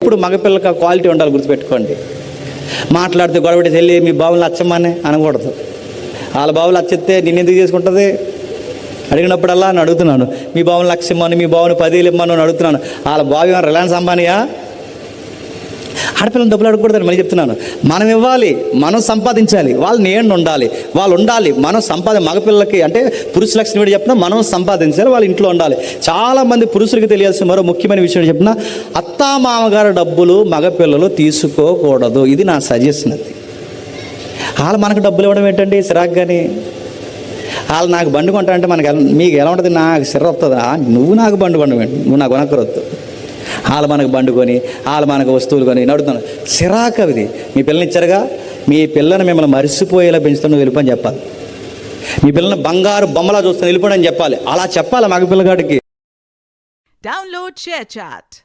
ఎప్పుడు మగపిల్లకి క్వాలిటీ ఉండాలి, గుర్తుపెట్టుకోండి. మాట్లాడితే గొడవటి వెళ్ళి మీ బావులు నచ్చమ్మని అనకూడదు. వాళ్ళ బావులు నచ్చితే నిన్ను ఎందుకు చేసుకుంటుంది? అడిగినప్పుడల్లా అని అడుగుతున్నాను, మీ బావులు లక్ష ఇమ్మని, మీ బావుని 10,000 ఇమ్మని అని అడుగుతున్నాను. వాళ్ళ బావి ఏమైనా రిలయన్స్ అంబానీయా? ఆడపిల్లలు డబ్బులు అడగకూడదని మళ్ళీ చెప్తున్నాను. మనం ఇవ్వాలి, మనం సంపాదించాలి, వాళ్ళు నేను ఉండాలి, వాళ్ళు ఉండాలి. మనం మగపిల్లలకి అంటే పురుష లక్షణం ఏంటి చెప్పినా, మనం సంపాదించాలి, వాళ్ళ ఇంట్లో ఉండాలి. చాలామంది పురుషులకి తెలియాల్సిన మరో ముఖ్యమైన విషయం చెప్పిన, అత్తా మామగారు డబ్బులు మగపిల్లలు తీసుకోకూడదు. ఇది నా సజెషన్. అది వాళ్ళు మనకు డబ్బులు ఇవ్వడం ఏంటండి సిరాక్. కానీ వాళ్ళు నాకు బండి కొంటారంటే మీకు ఎలా ఉంటుంది? నాకు సిర్ర వస్తుంది. నువ్వు నాకు బండి కొండవేంటి, నువ్వు నాకు కొనక్కరొద్దు. వాళ్ళు మనకు బండి కొని, వాళ్ళు మనకు వస్తువులు కొని నడుతున్నాను. సిరాక్ అవిది. మీ పిల్లని ఇచ్చారుగా, మీ పిల్లని మిమ్మల్ని మరిసిపోయేలా పెంచుతున్న వెళ్ళిపోని చెప్పాలి. మీ పిల్లని బంగారు బొమ్మలా చూస్తాను వెళ్ళిపోండి అని చెప్పాలి. అలా చెప్పాలి మగ పిల్లగాడికి. Download share chat.